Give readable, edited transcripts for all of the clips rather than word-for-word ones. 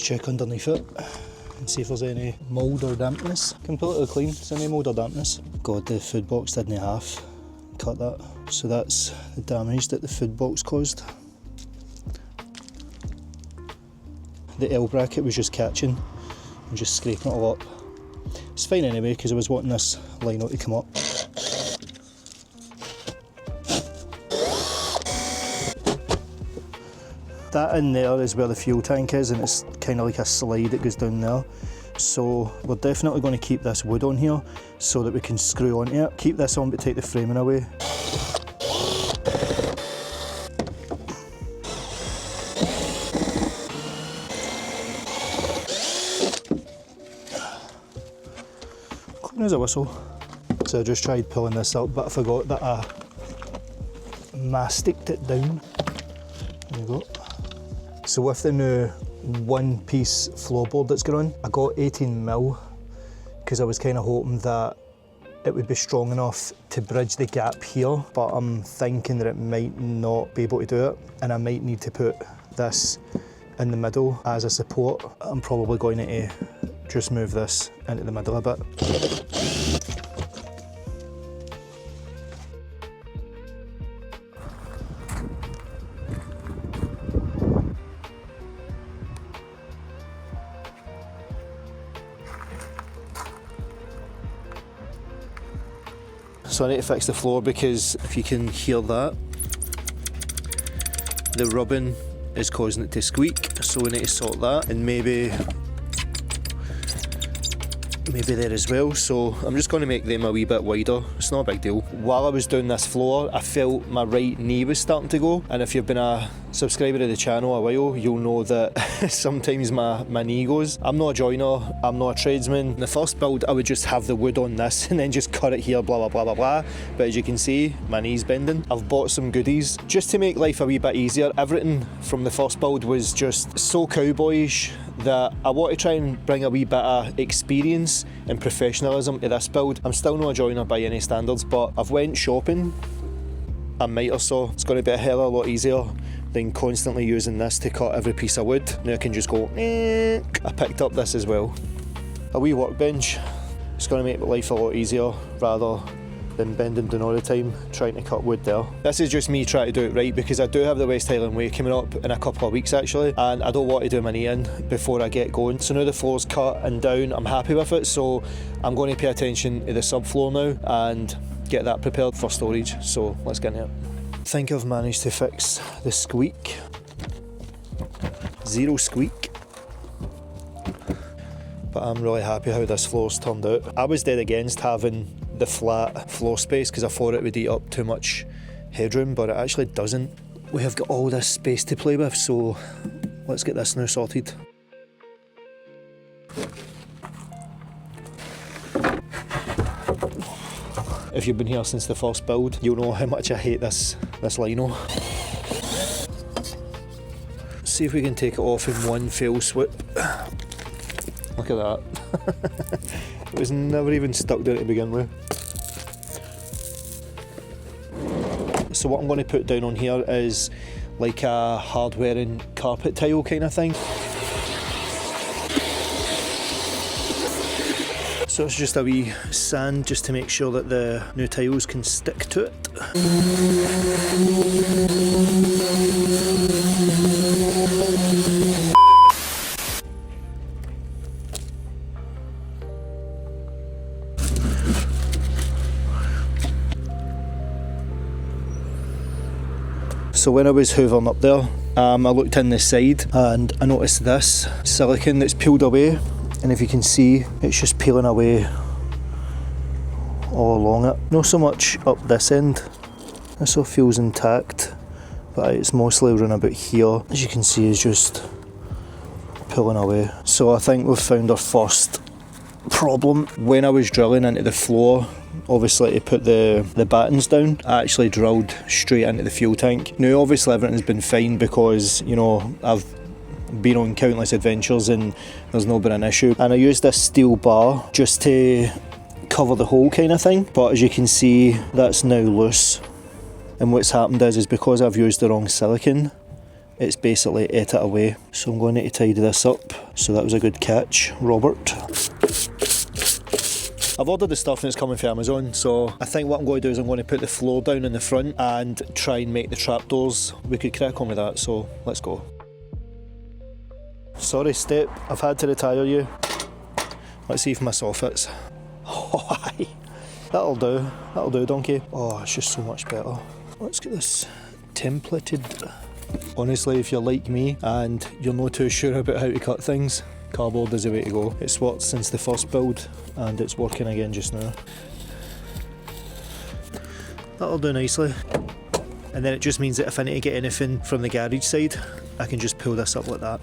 Just check underneath it and see if there's any mould or dampness. Completely clean, there's any mould or dampness. God, the food box didn't half cut that. So that's the damage that the food box caused. The L bracket was just catching and just scraping it all up. It's fine anyway because I was wanting this lino to come up. That in there is where the fuel tank is, and it's kind of like a slide that goes down there. So we're definitely going to keep this wood on here so that we can screw onto it. Keep this on but take the framing away. Clean as a whistle. So I just tried pulling this up, but I forgot that I masticed it down. There you go. So with the new one-piece floorboard that's going on, I got 18mm because I was kind of hoping that it would be strong enough to bridge the gap here, but I'm thinking that it might not be able to do it, and I might need to put this in the middle as a support. I'm probably going to just move this into the middle a bit. So I need to fix the floor because if you can hear that, the rubbing is causing it to squeak, so we need to sort that, and maybe there as well. So I'm just going to make them a wee bit wider. It's not a big deal. While I was doing this floor, I felt my right knee was starting to go, and if you've been a subscriber to the channel a while, you'll know that sometimes my knee goes. I'm not a joiner, I'm not a tradesman. In the first build, I would just have the wood on this and then just cut it here, blah, blah, blah, blah, blah. But as you can see, my knee's bending. I've bought some goodies just to make life a wee bit easier. Everything from the first build was just so cowboyish that I want to try and bring a wee bit of experience and professionalism to this build. I'm still not a joiner by any standards, but I've went shopping a miter so. It's going to be a hell of a lot easier than constantly using this to cut every piece of wood. Now I can just go, I picked up this as well. A wee workbench. It's going to make life a lot easier rather than bending down all the time trying to cut wood there. This is just me trying to do it right because I do have the West Highland Way coming up in a couple of weeks actually, and I don't want to do my knee in before I get going. So now the floor's cut and down, I'm happy with it, so I'm going to pay attention to the subfloor now and get that prepared for storage. So let's get into it. I think I've managed to fix the squeak. Zero squeak. But I'm really happy how this floor's turned out. I was dead against having the flat floor space because I thought it would eat up too much headroom, but it actually doesn't. We have got all this space to play with, so let's get this now sorted. If you've been here since the first build, you'll know how much I hate this lino. See if we can take it off in one fell swoop. Look at that. It was never even stuck there to begin with. So what I'm going to put down on here is like a hard wearing carpet tile kind of thing. So it's just a wee sand just to make sure that the new tiles can stick to it. So when I was hoovering up there, I looked in the side and I noticed this silicone that's peeled away, and if you can see, it's just peeling away all along it. Not so much up this end, this all feels intact, but it's mostly around about here, as you can see, is just pulling away. So I think we've found our first problem. When I was drilling into the floor, obviously to put the battens down, I actually drilled straight into the fuel tank. Now obviously everything's been fine because, you know, I've been on countless adventures and there's not been an issue. And I used this steel bar just to cover the hole kind of thing, but as you can see, that's now loose. And what's happened is because I've used the wrong silicone, it's basically ate it away. So I'm going to need to tidy this up. So that was a good catch, Robert. I've ordered the stuff and it's coming from Amazon, so I think what I'm going to do is I'm going to put the floor down in the front and try and make the trapdoors. We could crack on with that, so let's go. Sorry Step, I've had to retire you. Let's see if my saw fits. Oh aye, that'll do donkey. Oh, it's just so much better. Let's get this templated. Honestly, if you're like me and you're not too sure about how to cut things, cardboard is the way to go. It's worked since the first build and it's working again just now. That'll do nicely. And then it just means that if I need to get anything from the garage side, I can just pull this up like that.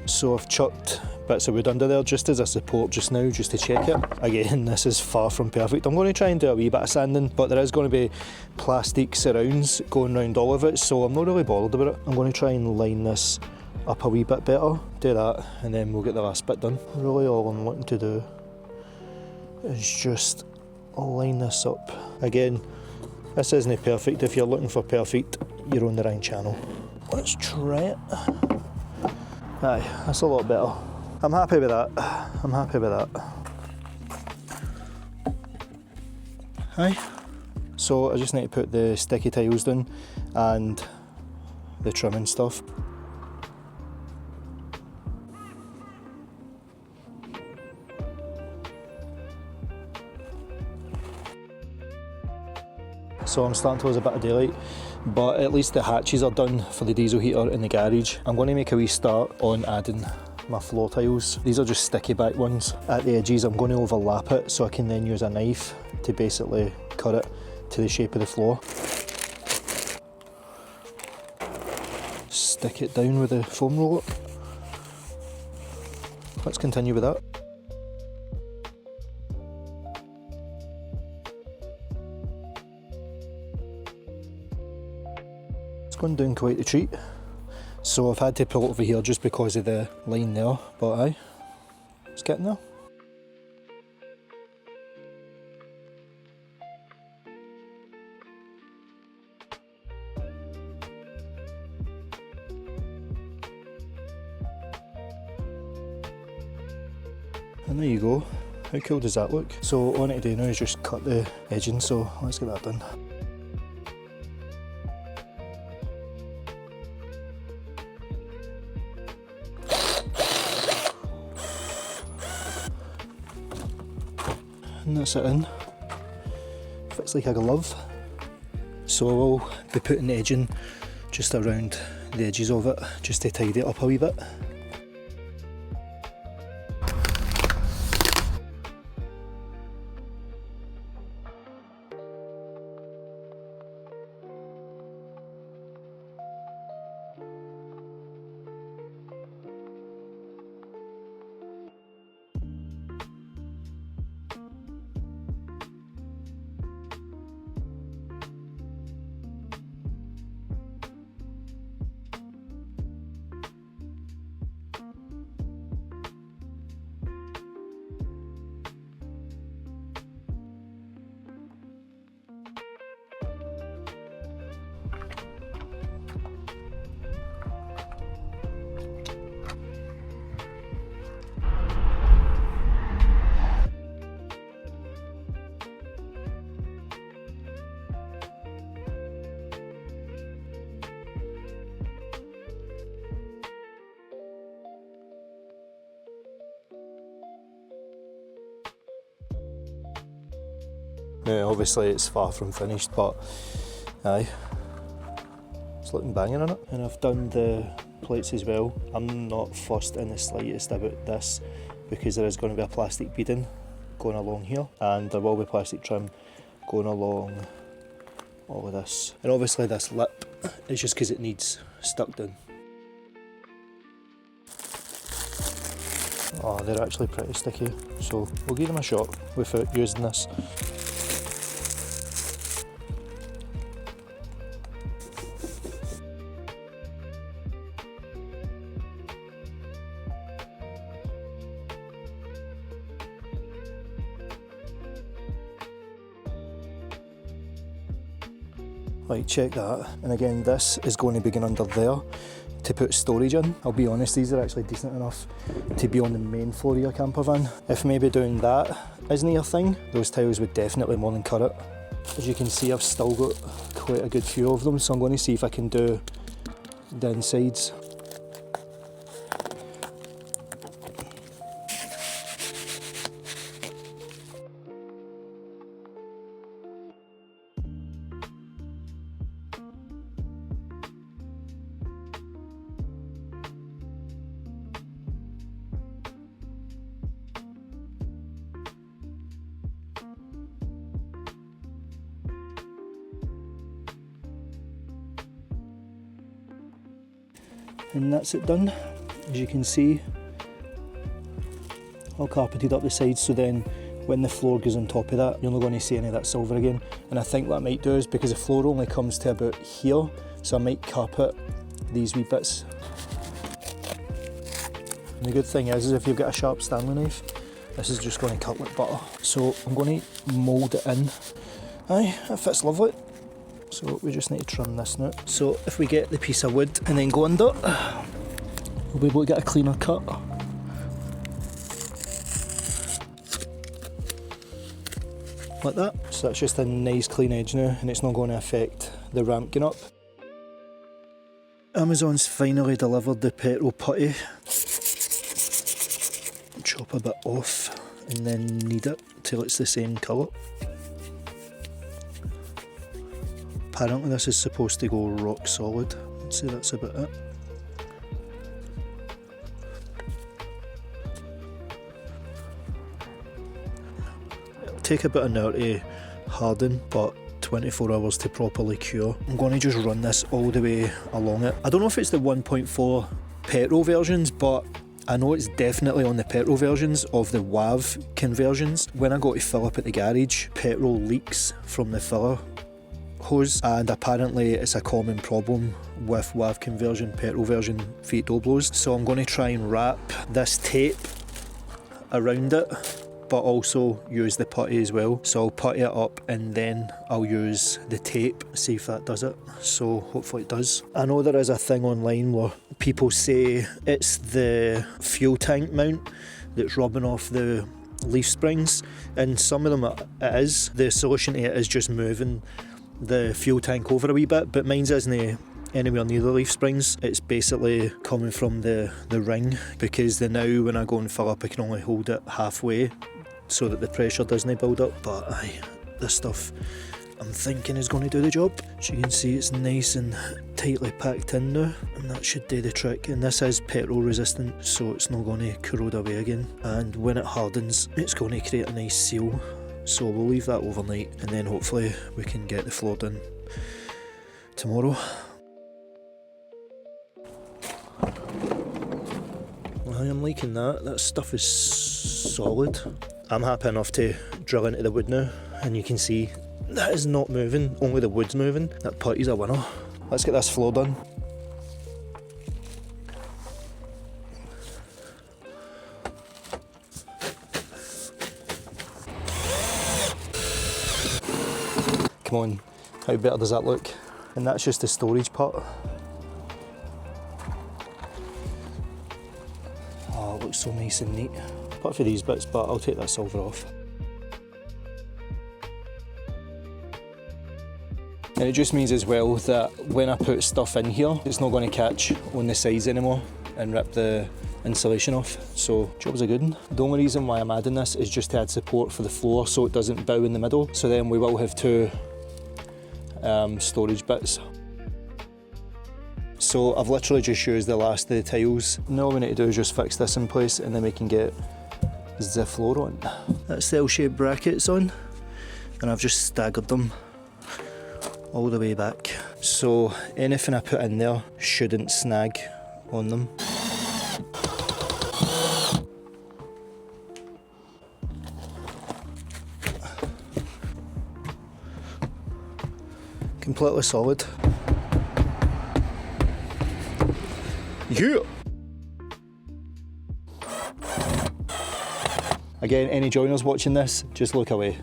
So I've chucked bits of wood under there just as a support just now, just to check it. Again, this is far from perfect. I'm going to try and do a wee bit of sanding, but there is going to be plastic surrounds going around all of it, so I'm not really bothered about it. I'm going to try and line this up a wee bit better, do that, and then we'll get the last bit done. Really all I'm looking to do is just line this up. Again, this isn't perfect. If you're looking for perfect, you're on the wrong channel. Let's try it. Aye, that's a lot better. I'm happy with that. I'm happy with that. Aye. So I just need to put the sticky tiles down and the trimming stuff. So I'm starting to lose a bit of daylight, but at least the hatches are done for the diesel heater in the garage. I'm going to make a wee start on adding my floor tiles. These are just sticky back ones. At the edges I'm going to overlap it so I can then use a knife to basically cut it to the shape of the floor. Stick it down with the foam roller. Let's continue with that. It's going down quite the treat. So I've had to pull it over here just because of the line there, but aye, it's getting there. And there you go. How cool does that look? So all I need to do now is just cut the edging, so let's get that done. And that's it in. Fits like a glove. So I will be putting the edging just around the edges of it, just to tidy it up a wee bit. Now obviously it's far from finished, but aye, it's looking banging on it. And I've done the plates as well. I'm not fussed in the slightest about this because there is going to be a plastic beading going along here, and there will be plastic trim going along all of this. And obviously this lip is just because it needs stuck down. Oh, they're actually pretty sticky, so we'll give them a shot without using this. Right, check that. And again, this is going to be going under there to put storage in. I'll be honest, these are actually decent enough to be on the main floor of your camper van. If maybe doing that isn't your thing, those tiles would definitely more than cut it. As you can see, I've still got quite a good few of them, so I'm going to see if I can do the insides. And that's it done. As you can see, all carpeted up the sides, so then when the floor goes on top of that, you're not going to see any of that silver again. And I think what I might do is, because the floor only comes to about here, so I might carpet these wee bits. And the good thing is if you've got a sharp Stanley knife, this is just going to cut like butter. So I'm going to mould it in. Aye, that fits lovely. So we just need to trim this now. So if we get the piece of wood and then go under, we'll be able to get a cleaner cut. Like that. So that's just a nice clean edge now, and it's not going to affect the ramp going up. Amazon's finally delivered the petrol putty. Chop a bit off and then knead it till it's the same colour. Apparently this is supposed to go rock solid. I'd say that's about it. It'll take a bit of an hour to harden, but 24 hours to properly cure. I'm going to just run this all the way along it. I don't know if it's the 1.4 petrol versions, but I know it's definitely on the petrol versions of the WAV conversions. When I go to fill up at the garage, petrol leaks from the filler hose, and apparently it's a common problem with WAV conversion, petrol version feet Doblos. So I'm going to try and wrap this tape around it, but also use the putty as well. So I'll putty it up and then I'll use the tape, see if that does it. So hopefully it does. I know there is a thing online where people say it's the fuel tank mount that's rubbing off the leaf springs, and some of them it is. The solution to it is just moving the fuel tank over a wee bit, but mine's isn't anywhere near the leaf springs. It's basically coming from the ring, because the now when I go and fill up I can only hold it halfway so that the pressure doesn't build up. But aye, this stuff I'm thinking is going to do the job. As you can see, it's nice and tightly packed in now, and that should do the trick. And this is petrol resistant, so it's not going to corrode away again, and when it hardens it's going to create a nice seal. So we'll leave that overnight, and then hopefully we can get the floor done tomorrow. I am liking that. That stuff is solid. I'm happy enough to drill into the wood now, and you can see that is not moving, only the wood's moving. That putty's a winner. Let's get this floor done. Come on, how better does that look? And that's just the storage part. Oh, it looks so nice and neat. Apart from these bits, but I'll take that silver off. And it just means as well that when I put stuff in here, it's not going to catch on the sides anymore and rip the insulation off. So job's a good one. The only reason why I'm adding this is just to add support for the floor so it doesn't bow in the middle. So then we will have two storage bits. So I've literally just used the last of the tiles. Now all we need to do is just fix this in place, and then we can get the floor on. That's the L-shaped brackets on, and I've just staggered them all the way back. So anything I put in there shouldn't snag on them. Completely solid. Yeah! Again, any joiners watching this, just look away.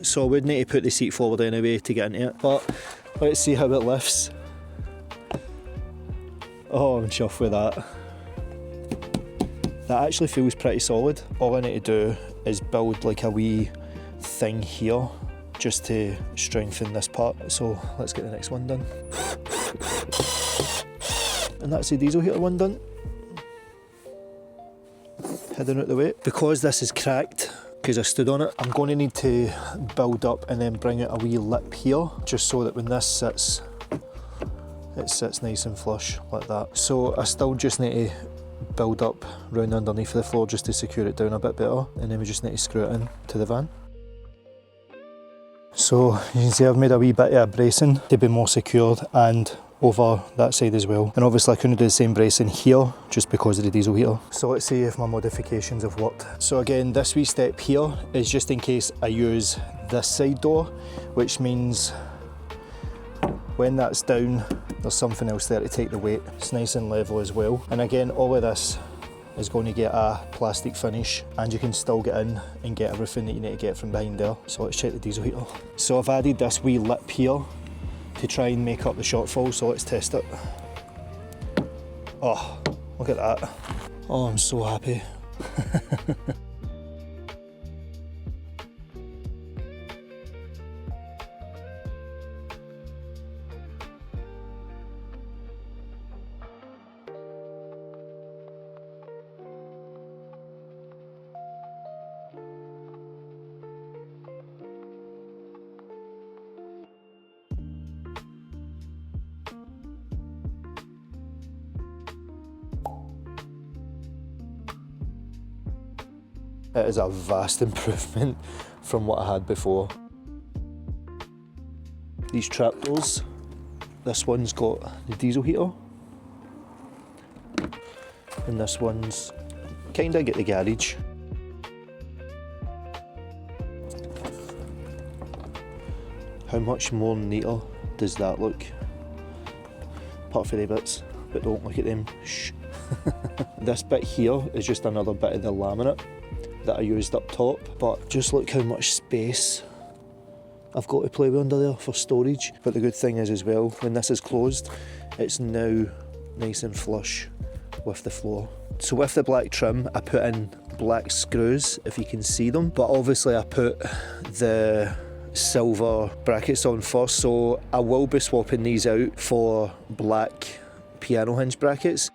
So I would need to put the seat forward anyway to get into it, but Let's see how it lifts. Oh, I'm chuffed with that. That actually feels pretty solid. All I need to do is build like a wee thing here just to strengthen this part. So let's get the next one done. And that's the diesel heater one done. Hidden out the way. Because this is cracked, because I stood on it, I'm going to need to build up and then bring out a wee lip here, just so that when this sits, it sits nice and flush like that. So I still just need to build up round underneath the floor just to secure it down a bit better, and then we just need to screw it in to the van. So you can see I've made a wee bit of bracing to be more secured, and over that side as well. And obviously I couldn't do the same bracing here just because of the diesel heater. So let's see if my modifications have worked. So again, this wee step here is just in case I use this side door, which means when that's down, there's something else there to take the weight. It's nice and level as well. And again, all of this is going to get a plastic finish, and you can still get in and get everything that you need to get from behind there. So let's check the diesel heater. So I've added this wee lip here to try and make up the shortfall, so let's test it. Oh, look at that. Oh, I'm so happy. It is a vast improvement from what I had before. These trapdoors, this one's got the diesel heater, and this one's kinda get the garage. How much more neater does that look? Apart from the bits, but don't look at them. Shh. This bit here is just another bit of the laminate that I used up top, but just look how much space I've got to play with under there for storage. But the good thing is as well, when this is closed, it's now nice and flush with the floor. So with the black trim, I put in black screws, if you can see them, but obviously I put the silver brackets on first, so I will be swapping these out for black piano hinge brackets.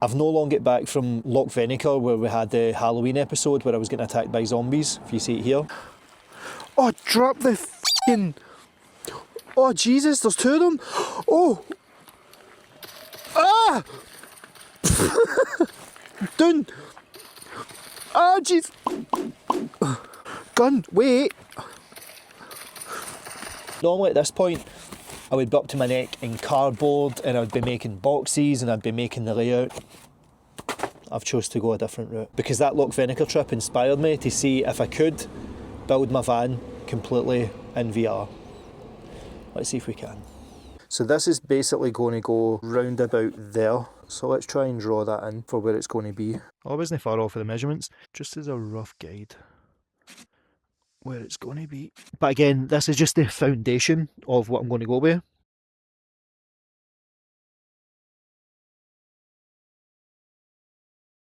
I've no long got back from Loch Venator, where we had the Halloween episode where I was getting attacked by zombies, if you see it here. Oh, drop the f***ing... Oh, Jesus, there's two of them. Oh! Ah! Doon! Ah, jeez! Gun, wait! Normally at this point, I would be up to my neck in cardboard, and I would be making boxes, and I'd be making the layout. I've chose to go a different route because that Loch Venator trip inspired me to see if I could build my van completely in VR. Let's see if we can. So this is basically going to go round about there. So let's try and draw that in for where it's going to be. I wasn't far off of the measurements, just as a rough guide where it's going to be. But again, this is just the foundation of what I'm going to go with.